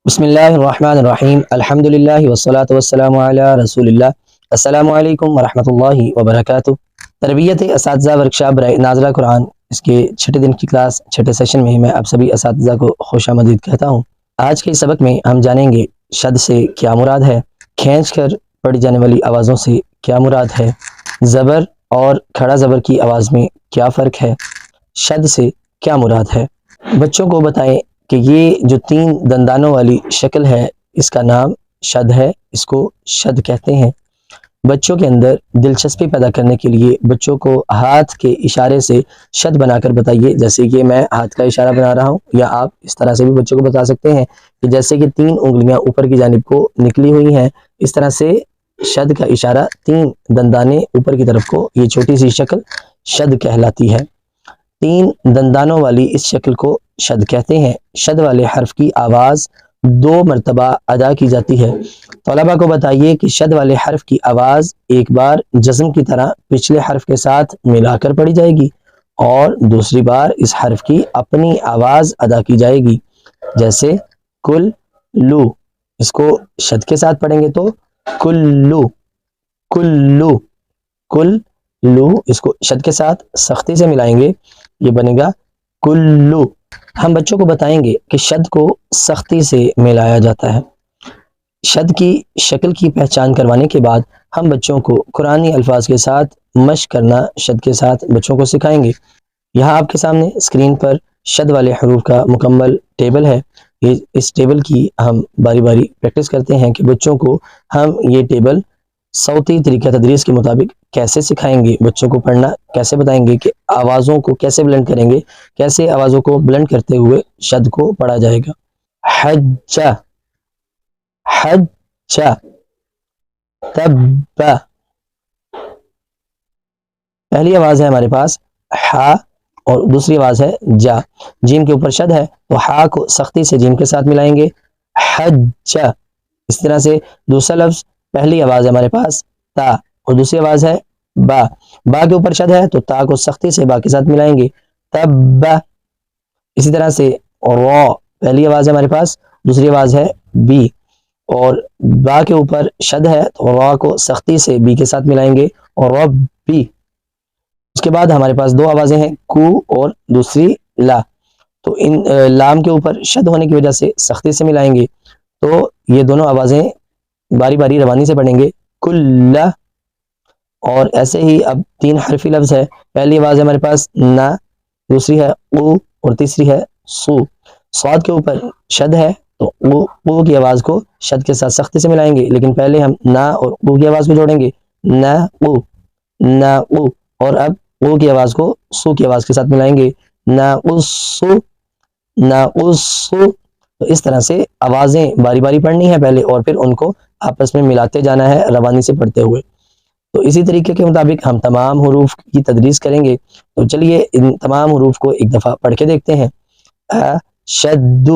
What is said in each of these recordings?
بسم اللہ الرحمن الرحیم الحمد للہ والصلاة والسلام علی رسول اللہ۔ السلام علیکم ورحمۃ اللہ وبرکاتہ۔ تربیت اساتذہ ورکشاپ برائے ناظرہ قرآن، اس کے چھٹے دن کی کلاس چھٹے سیشن میں میں آپ سبھی اساتذہ کو خوش آمدید کہتا ہوں۔ آج کے سبق میں ہم جانیں گے شد سے کیا مراد ہے، کھینچ کر پڑھی جانے والی آوازوں سے کیا مراد ہے، زبر اور کھڑا زبر کی آواز میں کیا فرق ہے، شد سے کیا مراد ہے۔ بچوں کو بتائیں کہ یہ جو تین دندانوں والی شکل ہے اس کا نام شد ہے، اس کو شد کہتے ہیں۔ بچوں کے اندر دلچسپی پیدا کرنے کے لیے بچوں کو ہاتھ کے اشارے سے شد بنا کر بتائیے، جیسے کہ میں ہاتھ کا اشارہ بنا رہا ہوں، یا آپ اس طرح سے بھی بچوں کو بتا سکتے ہیں کہ جیسے کہ تین انگلیاں اوپر کی جانب کو نکلی ہوئی ہیں، اس طرح سے شد کا اشارہ تین دندانے اوپر کی طرف کو، یہ چھوٹی سی شکل شد کہلاتی ہے۔ تین دندانوں والی اس شکل کو شد کہتے ہیں۔ شد والے حرف کی آواز دو مرتبہ ادا کی جاتی ہے۔ طلباء کو بتائیے کہ شد والے حرف کی آواز ایک بار جزم کی طرح پچھلے حرف کے ساتھ ملا کر پڑھی جائے گی اور دوسری بار اس حرف کی اپنی آواز ادا کی جائے گی، جیسے کل لو، اس کو شد کے ساتھ پڑھیں گے تو کلو کلو کلو، اس کو شد کے ساتھ سختی سے ملائیں گے، یہ بنے گا کلو۔ ہم بچوں کو بتائیں گے کہ شد کو سختی سے ملایا جاتا ہے۔ شد کی شکل کی پہچان کروانے کے بعد ہم بچوں کو قرآنی الفاظ کے ساتھ مشق کرنا شد کے ساتھ بچوں کو سکھائیں گے۔ یہاں آپ کے سامنے اسکرین پر شد والے حروف کا مکمل ٹیبل ہے۔ اس ٹیبل کی ہم باری باری پریکٹس کرتے ہیں کہ بچوں کو ہم یہ ٹیبل صوتی طریقہ تدریس کے مطابق کیسے سکھائیں گے، بچوں کو پڑھنا کیسے بتائیں گے، کہ آوازوں کو کیسے بلند کریں گے، کیسے آوازوں کو بلند کرتے ہوئے شد کو پڑھا جائے گا۔ حج حج تب، پہلی آواز ہے ہمارے پاس ہا اور دوسری آواز ہے جا۔ جیم کے اوپر شد ہے تو ہا کو سختی سے جیم کے ساتھ ملائیں گے، حج۔ اس طرح سے دوسرا لفظ، پہلی آواز ہے ہمارے پاس تا اور دوسری آواز ہے با۔ با کے اوپر شد ہے تو تا کو سختی سے با کے ساتھ ملائیں گے، تب۔ اسی طرح سے را، پہلی آواز ہے ہمارے پاس، دوسری آواز ہے بی، اور با کے اوپر شد ہے تو را کو سختی سے بی کے ساتھ ملائیں گے اور ربی۔ اس کے بعد ہمارے پاس دو آوازیں ہیں، کو اور دوسری لا، تو ان لام کے اوپر شد ہونے کی وجہ سے سختی سے ملائیں گے، تو یہ دونوں آوازیں باری باری روانی سے پڑھیں گے، کل۔ اور ایسے ہی اب تین حرفی لفظ ہے، پہلی آواز ہے ہمارے پاس نا، دوسری ہے او اور تیسری ہے سو۔ صاد کے اوپر شد ہے تو او کی آواز کو شد کے ساتھ سختی سے ملائیں گے، لیکن پہلے ہم نا اور او کی آواز کو جوڑیں گے، نا او، اور اب او کی آواز کو سو کی آواز کے ساتھ ملائیں گے، نا اسو۔ تو اس طرح سے آوازیں باری باری پڑھنی ہے پہلے، اور پھر ان کو آپس میں ملاتے جانا ہے روانی سے پڑھتے ہوئے۔ تو اسی طریقے کے مطابق ہم تمام حروف کی تدریس کریں گے۔ تو چلیے ان تمام حروف کو ایک دفعہ پڑھ کے دیکھتے ہیں۔ اشد،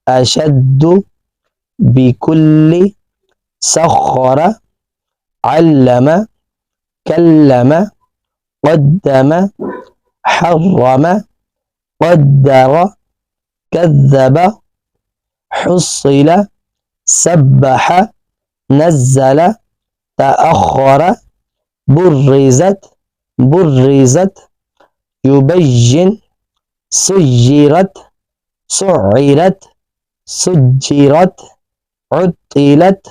اشد، بکل، سخر، علم، کلم، قدم، حرم، قدر، كذب، حصل، سبح، نزل، تأخر، برزت، برزت، يبين، سجرت، سعرت، سجرت، عطلت،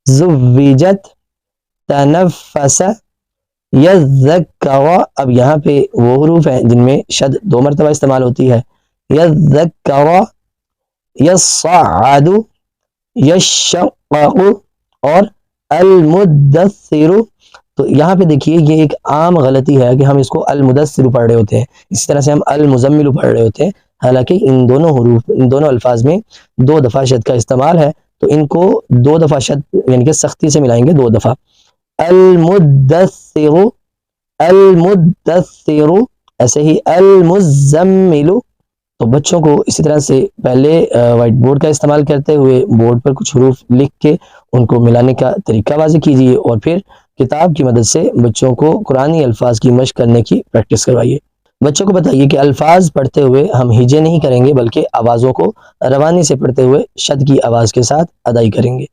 زوجت، تنفس، یذکر۔ اب یہاں پہ وہ حروف ہیں جن میں شد دو مرتبہ استعمال ہوتی ہے، یذکر، یصعد، یشقق اور المدثر۔ تو یہاں پہ دیکھیے یہ ایک عام غلطی ہے کہ ہم اس کو المدثر پڑھ رہے ہوتے ہیں، اسی طرح سے ہم المزمل پڑھ رہے ہوتے ہیں، حالانکہ ان دونوں حروف، ان دونوں الفاظ میں دو دفعہ شد کا استعمال ہے، تو ان کو دو دفعہ شد یعنی کہ سختی سے ملائیں گے، دو دفعہ، المدثر، المدثر، ایسے ہی المزمل۔ تو بچوں کو اسی طرح سے پہلے وائٹ بورڈ کا استعمال کرتے ہوئے بورڈ پر کچھ حروف لکھ کے ان کو ملانے کا طریقہ واضح کیجیے، اور پھر کتاب کی مدد سے بچوں کو قرآنی الفاظ کی مشق کرنے کی پریکٹس کروائیے۔ بچوں کو بتائیے کہ الفاظ پڑھتے ہوئے ہم ہجے نہیں کریں گے بلکہ آوازوں کو روانی سے پڑھتے ہوئے شد کی آواز کے ساتھ ادائی کریں گے۔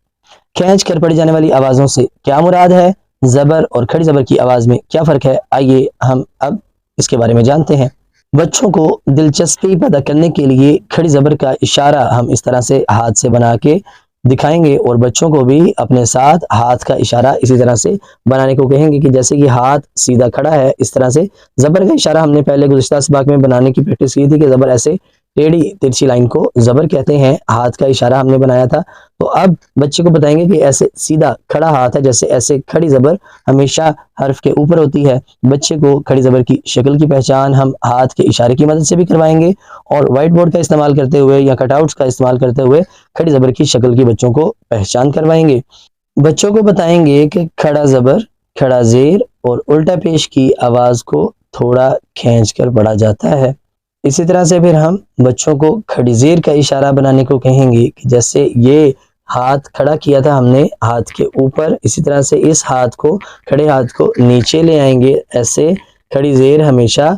کھینچ کر پڑھی جانے والی آوازوں سے کیا مراد ہے؟ زبر اور کھڑی زبر کی آواز میں کیا فرق ہے؟ آئیے ہم اب اس کے بارے میں جانتے ہیں۔ بچوں کو دلچسپی پیدا کرنے کے لیے کھڑی زبر کا اشارہ ہم اس طرح سے ہاتھ سے بنا کے دکھائیں گے اور بچوں کو بھی اپنے ساتھ ہاتھ کا اشارہ اسی طرح سے بنانے کو کہیں گے کہ جیسے کہ ہاتھ سیدھا کھڑا ہے اس طرح سے زبر کا اشارہ ہم نے پہلے گزشتہ سباق میں بنانے کی پریکٹس کی تھی کہ زبر ایسے ٹیڑھی ترچھی لائن کو زبر کہتے ہیں، ہاتھ کا اشارہ ہم نے بنایا تھا۔ تو اب بچے کو بتائیں گے کہ ایسے سیدھا کھڑا ہاتھ ہے، جیسے ایسے کھڑی زبر ہمیشہ حرف کے اوپر ہوتی ہے۔ بچے کو کھڑی زبر کی شکل کی پہچان ہم ہاتھ کے اشارے کی مدد سے بھی کروائیں گے اور وائٹ بورڈ کا استعمال کرتے ہوئے یا کٹ آؤٹس کا استعمال کرتے ہوئے کھڑی زبر کی شکل کی بچوں کو پہچان کروائیں گے۔ بچوں کو بتائیں گے کہ کھڑا زبر، کھڑا زیر اور الٹا پیش کی آواز کو تھوڑا کھینچ کر پڑھا جاتا ہے۔ اسی طرح سے پھر ہم بچوں کو کھڑی زیر کا اشارہ بنانے کو کہیں گے کہ جیسے یہ ہاتھ کھڑا کیا تھا ہم نے ہاتھ کے اوپر، اسی طرح سے اس ہاتھ کو کھڑے ہاتھ کو نیچے لے آئیں گے۔ ایسے کھڑی زیر ہمیشہ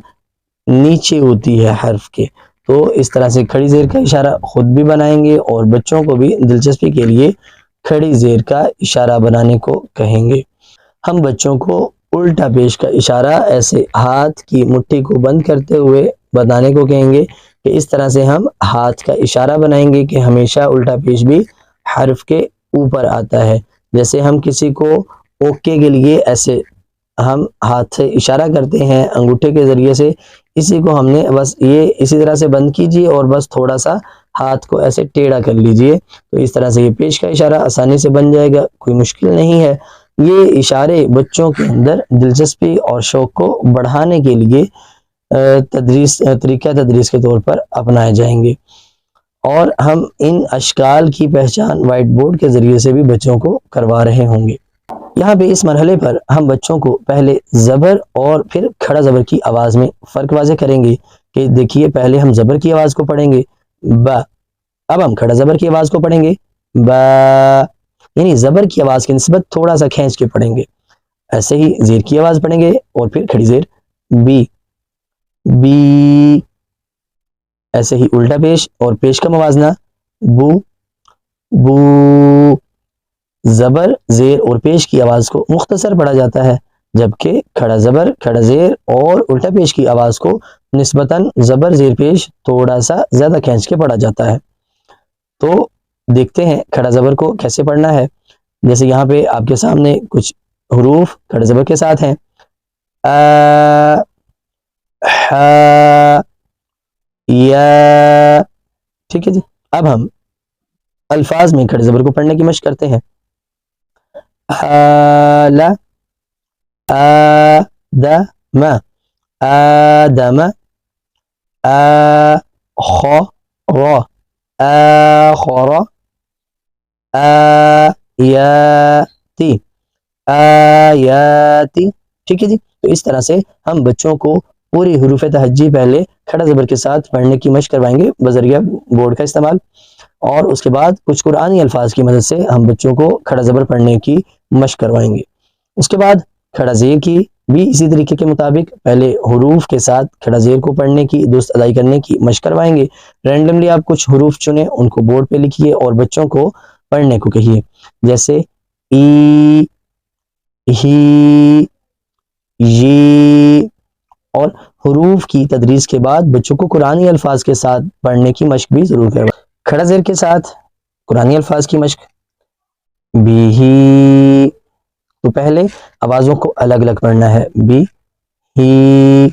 نیچے ہوتی ہے حرف کے، تو اس طرح سے کھڑی زیر کا اشارہ خود بھی بنائیں گے اور بچوں کو بھی دلچسپی کے لیے کھڑی زیر کا اشارہ بنانے کو کہیں گے۔ ہم بچوں کو الٹا پیش کا اشارہ ایسے ہاتھ کی مٹھی کو بند کرتے ہوئے بتانے کو کہیں گے کہ اس طرح سے ہم ہاتھ کا اشارہ بنائیں گے کہ ہمیشہ الٹا پیش بھی حرف کے اوپر آتا ہے۔ جیسے ہم کسی کو اوکے کے لیے ایسے ہم ہاتھ سے اشارہ کرتے ہیں انگوٹھے کے ذریعے سے، اسی کو ہم نے بس یہ اسی طرح سے بند کیجئے اور بس تھوڑا سا ہاتھ کو ایسے ٹیڑھا کر لیجئے، تو اس طرح سے یہ پیش کا اشارہ آسانی سے بن جائے گا، کوئی مشکل نہیں ہے۔ یہ اشارے بچوں کے اندر دلچسپی اور شوق کو بڑھانے کے لیے طریقہ تدریس کے طور پر اپنائے جائیں گے اور ہم ان اشکال کی پہچان وائٹ بورڈ کے ذریعے سے بھی بچوں کو کروا رہے ہوں گے۔ یہاں پہ اس مرحلے پر ہم بچوں کو پہلے زبر اور پھر کھڑا زبر کی آواز میں فرق واضح کریں گے کہ دیکھیے پہلے ہم زبر کی آواز کو پڑھیں گے با، اب ہم کھڑا زبر کی آواز کو پڑھیں گے با، یعنی زبر کی آواز کی نسبت تھوڑا سا کھینچ کے پڑھیں گے۔ ایسے ہی زیر کی آواز پڑھیں گے اور پھر کھڑی زیر بی بی، ایسے ہی الٹا پیش اور پیش کا موازنہ بو بو، زبر زیر اور پیش کی آواز کو مختصر پڑھا جاتا ہے جبکہ کھڑا زبر کھڑا زیر اور الٹا پیش کی آواز کو نسبتاً زبر زیر پیش تھوڑا سا زیادہ کھینچ کے پڑھا جاتا ہے۔ تو دیکھتے ہیں کھڑا زبر کو کیسے پڑھنا ہے۔ جیسے یہاں پہ آپ کے سامنے کچھ حروف کھڑے زبر کے ساتھ ہیں، ا ح یا، ٹھیک ہے جی۔ اب ہم الفاظ میں کھڑے زبر کو پڑھنے کی مشق کرتے ہیں۔ حال آدم آدم، آخر آخر، آیاتی آیاتی، ٹھیک ہے جی۔ تو اس طرح سے ہم بچوں کو پوری حروف تہجی پہلے کھڑا زبر کے ساتھ پڑھنے کی مشق کروائیں گے بذریعہ بورڈ کا استعمال، اور اس کے بعد کچھ قرآنی الفاظ کی مدد سے ہم بچوں کو کھڑا زبر پڑھنے کی مشق کروائیں گے۔ اس کے بعد کھڑا زیر کی بھی اسی طریقے کے مطابق پہلے حروف کے ساتھ کھڑا زیر کو پڑھنے کی درست ادائی کرنے کی مشق کروائیں گے۔ رینڈملی آپ کچھ حروف چنیں، ان کو بورڈ پہ لکھیے اور بچوں کو پڑھنے کو کہیے، جیسے ای، ہی، یی، اور حروف کی تدریس کے بعد بچوں کو قرآنی الفاظ کے ساتھ پڑھنے کی مشق بھی ضرور کروائیں۔ کھڑا زیر کے ساتھ قرآنی الفاظ کی مشق بھی، تو پہلے آوازوں کو الگ الگ پڑھنا ہے، بھی ہی،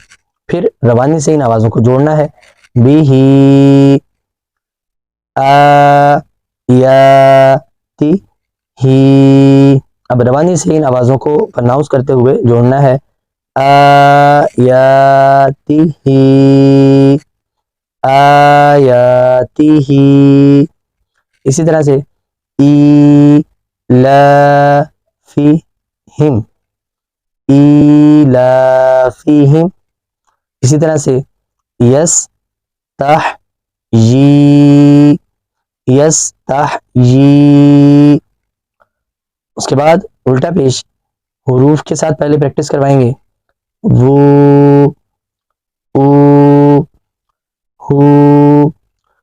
پھر روانی سے ان آوازوں کو جوڑنا ہے، بھی ہی، آ یا تی ہی، اب روانی سے ان آوازوں کو پرناؤنس کرتے ہوئے جوڑنا ہے، آ یا تی ہی، آ یا تی ہی، اسی طرح سے ای لا فی ہم، ایلافیہم، اسی طرح سے یس تح یی، یس تح یی۔ اس کے بعد الٹا پیش حروف کے ساتھ پہلے پریکٹس کروائیں گے، وو او ہو.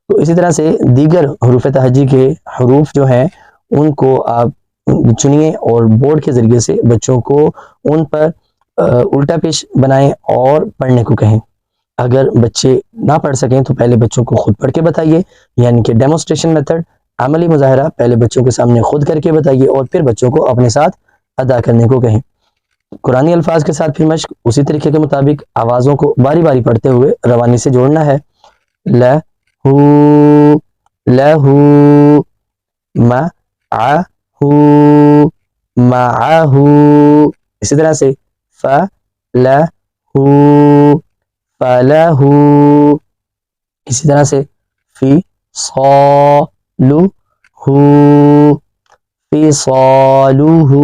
تو اسی طرح سے دیگر حروف تہجی کے حروف جو ہیں ان کو آپ چنیے اور بورڈ کے ذریعے سے بچوں کو ان پر الٹا پیش بنائیں اور پڑھنے کو کہیں. اگر بچے نہ پڑھ سکیں تو پہلے بچوں کو خود پڑھ کے بتائیے، یعنی کہ ڈیمونسٹریشن میتھڈ، عملی مظاہرہ، پہلے بچوں کے سامنے خود کر کے بتائیے اور پھر بچوں کو اپنے ساتھ ادا کرنے کو کہیں. قرآنی الفاظ کے ساتھ پھر مشق اسی طریقے کے مطابق آوازوں کو باری باری پڑھتے ہوئے روانی سے جوڑنا ہے. لہو لہو، معہو معہو. اسی طرح سے فلہو فلہو. اسی طرح سے فصالہو فصالہو.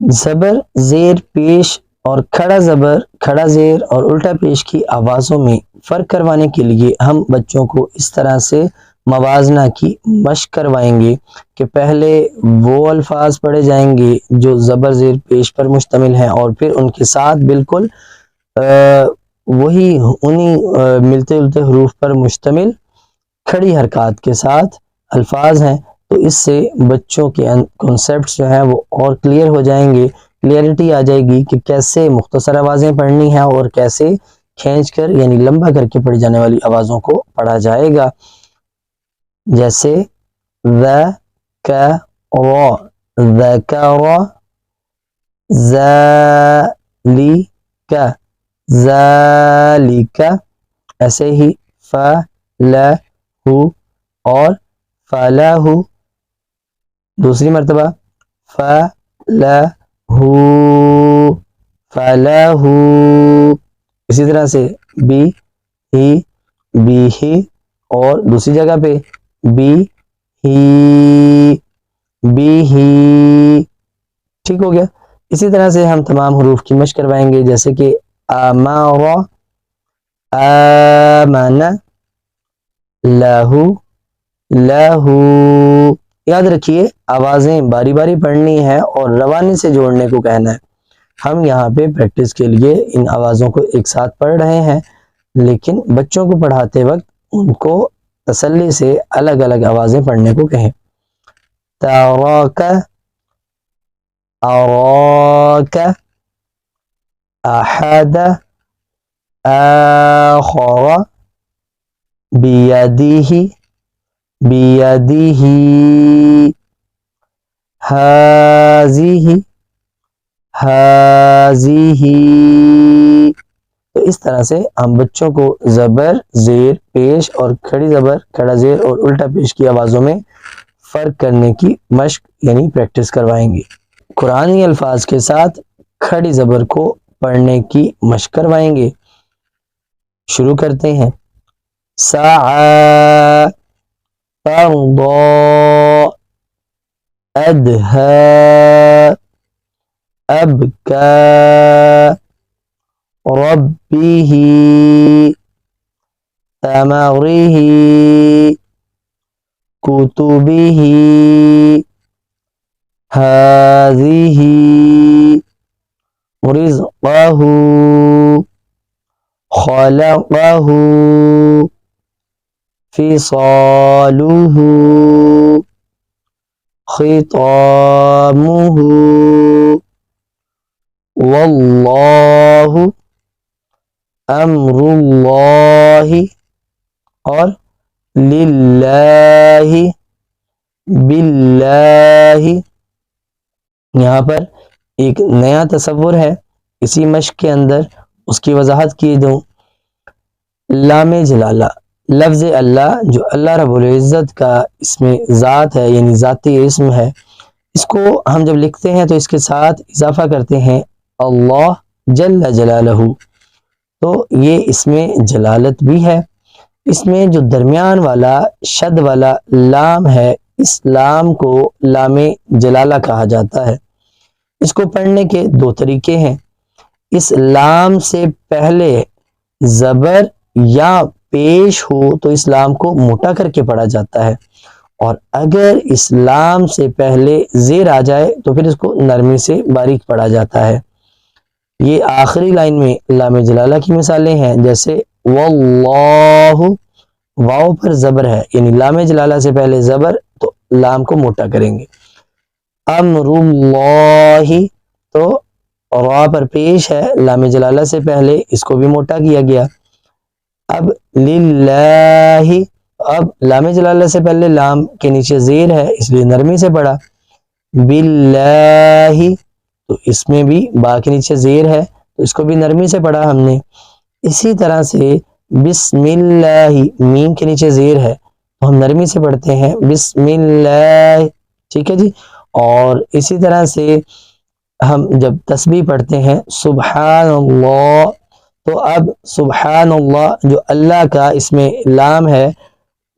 زبر زیر پیش اور کھڑا زبر کھڑا زیر اور الٹا پیش کی آوازوں میں فرق کروانے کے لیے ہم بچوں کو اس طرح سے موازنہ کی مشق کروائیں گے کہ پہلے وہ الفاظ پڑھے جائیں گے جو زبر زیر پیش پر مشتمل ہیں اور پھر ان کے ساتھ بالکل وہی انہی ملتے جلتے حروف پر مشتمل کھڑی حرکات کے ساتھ الفاظ ہیں. تو اس سے بچوں کے کنسیپٹس جو ہیں وہ اور کلیئر ہو جائیں گے، کلیئرٹی آ جائے گی کہ کیسے مختصر آوازیں پڑھنی ہیں اور کیسے کھینچ کر یعنی لمبا کر کے پڑھی جانے والی آوازوں کو پڑھا جائے گا. جیسے ذکر ذکر، ذالک ذالک. ایسے ہی فلہ اور فلہ. دوسری مرتبہ فلہ فلہ. اسی طرح سے بی ہی اور دوسری جگہ پہ بی ہی. ٹھیک ہو گیا. اسی طرح سے ہم تمام حروف کی مشق کروائیں گے، جیسے کہ امر آمن لہو لہو. یاد رکھیے آوازیں باری باری پڑھنی ہے اور روانی سے جوڑنے کو کہنا ہے. ہم یہاں پہ پریکٹس کے لیے ان آوازوں کو ایک ساتھ پڑھ رہے ہیں، لیکن بچوں کو پڑھاتے وقت ان کو تسلی سے الگ الگ آوازیں پڑھنے کو کہیں. تراک اراک، احد آخر، بیدہ بیدہ، ہذہ ہذہ. تو اس طرح سے ہم بچوں کو زبر زیر پیش اور کھڑی زبر کھڑا زیر اور الٹا پیش کی آوازوں میں فرق کرنے کی مشق یعنی پریکٹس کروائیں گے. قرآنی الفاظ کے ساتھ کھڑی زبر کو پڑھنے کی مشق کروائیں گے. شروع کرتے ہیں. سعی ترضى أدهى أبكى ربه تمره كتبه هذه رزقه خلقه فصاله خطامه والله امر اللہ اور للہ باللہ. یہاں پر ایک نیا تصور ہے اسی مشق کے اندر، اس کی وضاحت کی دوں. لام جلالہ لفظ اللہ جو اللہ رب العزت کا اسم ذات ہے یعنی ذاتی اسم ہے، اس کو ہم جب لکھتے ہیں تو اس کے ساتھ اضافہ کرتے ہیں اللہ جل جلالہ، تو یہ اس میں جلالت بھی ہے. اس میں جو درمیان والا شد والا لام ہے، اس لام کو لام جلالہ کہا جاتا ہے. اس کو پڑھنے کے دو طریقے ہیں. اس لام سے پہلے زبر یا پیش ہو تو اس لام کو موٹا کر کے پڑھا جاتا ہے، اور اگر اس لام سے پہلے زیر آ جائے تو پھر اس کو نرمی سے باریک پڑھا جاتا ہے. یہ آخری لائن میں لام جلالہ کی مثالیں ہیں، جیسے واللہ، واو پر زبر ہے، یعنی لام جلالہ سے پہلے زبر تو لام کو موٹا کریں گے۔ امر اللہ، تو را پر پیش ہے، لام جلالہ سے پہلے اس کو بھی موٹا کیا گیا۔ اب للہ، اب لام جلالہ سے پہلے لام کے نیچے زیر ہے، اس لیے نرمی سے پڑھا۔ باللہ، تو اس میں بھی با کے نیچے زیر ہے، تو اس کو بھی نرمی سے پڑھا ہم نے۔ اسی طرح سے بسم اللہ، میم کے نیچے زیر ہے تو ہم نرمی سے پڑھتے ہیں بسم اللہ، ٹھیک ہے جی۔ اور اسی طرح سے ہم جب تسبیح پڑھتے ہیں سبحان اللہ، تو اب سبحان اللہ جو اللہ کا اس میں لام ہے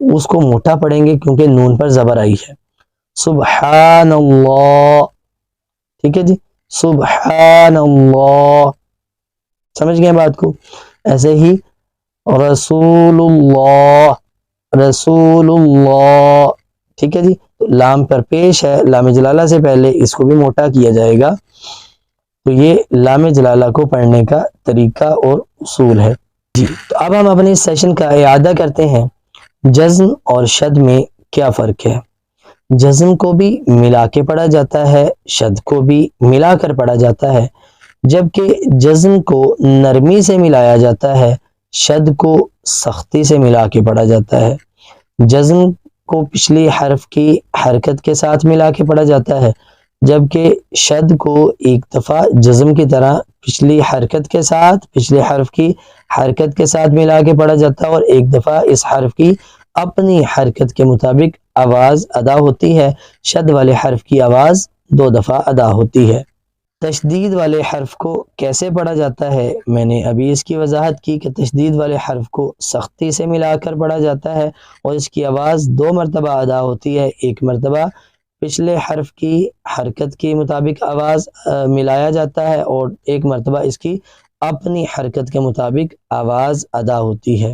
اس کو موٹا پڑھیں گے کیونکہ نون پر زبر آئی ہے، سبحان اللہ، ٹھیک ہے جی، سبحان اللہ، سمجھ گئے بات کو۔ ایسے ہی رسول اللہ، رسول اللہ، ٹھیک ہے جی، لام پر پیش ہے، لام جلالہ سے پہلے اس کو بھی موٹا کیا جائے گا۔ تو یہ لام جلالہ کو پڑھنے کا طریقہ اور اصول ہے جی۔ تو اب ہم اپنے سیشن کا اعادہ کرتے ہیں۔ جزم اور شد میں کیا فرق ہے؟ جزم کو بھی ملا کے پڑھا جاتا ہے، شد کو بھی ملا کر پڑھا جاتا ہے، جبکہ جزم کو نرمی سے ملایا جاتا ہے، شد کو سختی سے ملا کے پڑھا جاتا ہے۔ جزم کو پچھلی حرف کی حرکت کے ساتھ ملا کے پڑھا جاتا ہے، جبکہ شد کو ایک دفعہ جزم کی طرح پچھلی حرکت کے ساتھ، پچھلے حرف کی حرکت کے ساتھ ملا کے پڑھا جاتا ہے، اور ایک دفعہ اس حرف کی اپنی حرکت کے مطابق آواز ادا ہوتی ہے۔ شد والے حرف کی آواز 2 دفعہ ادا ہوتی ہے۔ تشدید والے حرف کو کیسے پڑھا جاتا ہے؟ میں نے ابھی اس کی وضاحت کی کہ تشدید والے حرف کو سختی سے ملا کر پڑھا جاتا ہے اور اس کی آواز 2 مرتبہ ادا ہوتی ہے، ایک مرتبہ پچھلے حرف کی حرکت کے مطابق آواز ملایا جاتا ہے اور ایک مرتبہ اس کی اپنی حرکت کے مطابق آواز ادا ہوتی ہے۔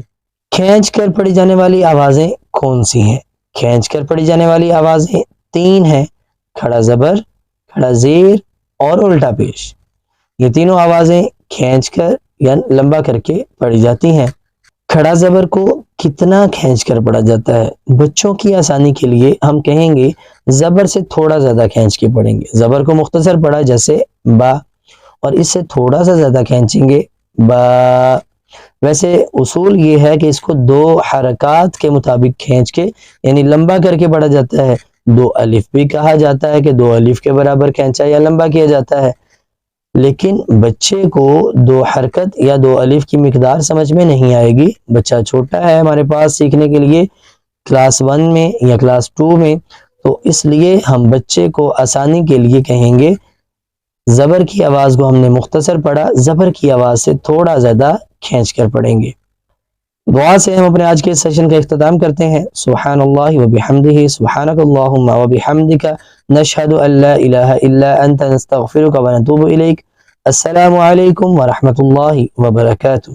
کھینچ کر پڑھی جانے والی آوازیں کون سی ہیں؟ کھینچ کر پڑھی جانے والی آوازیں 3 ہیں، کھڑا زبر، کھڑا زیر اور الٹا پیش۔ یہ تینوں آوازیں کھینچ کر یا لمبا کر کے پڑھی جاتی ہیں۔ کھڑا زبر کو کتنا کھینچ کر پڑھا جاتا ہے؟ بچوں کی آسانی کے لیے ہم کہیں گے زبر سے تھوڑا زیادہ کھینچ کے پڑھیں گے۔ زبر کو مختصر پڑھا جیسے با، اور اس سے تھوڑا سا زیادہ کھینچیں گے با۔ ویسے اصول یہ ہے کہ اس کو 2 حرکات کے مطابق کھینچ کے یعنی لمبا کر کے پڑھا جاتا ہے۔ 2 الف بھی کہا جاتا ہے کہ 2 الف کے برابر کھینچا یا لمبا کیا جاتا ہے، لیکن بچے کو 2 حرکت یا 2 الف کی مقدار سمجھ میں نہیں آئے گی۔ بچہ چھوٹا ہے ہمارے پاس سیکھنے کے لیے، کلاس 1 میں یا کلاس 2 میں، تو اس لیے ہم بچے کو آسانی کے لیے کہیں گے زبر کی آواز کو ہم نے مختصر پڑھا، زبر کی آواز سے تھوڑا زیادہ کھینچ کر پڑھیں گے۔ دعا سے ہم اپنے آج کے سیشن کا اختتام کرتے ہیں۔ سبحان اللہ وبحمدہ، سبحانک اللہم وبحمدک، نشہد ان لا الہ الا انت، نستغفرک ونتوب الیک۔ السلام علیکم ورحمۃ اللہ وبرکاتہ۔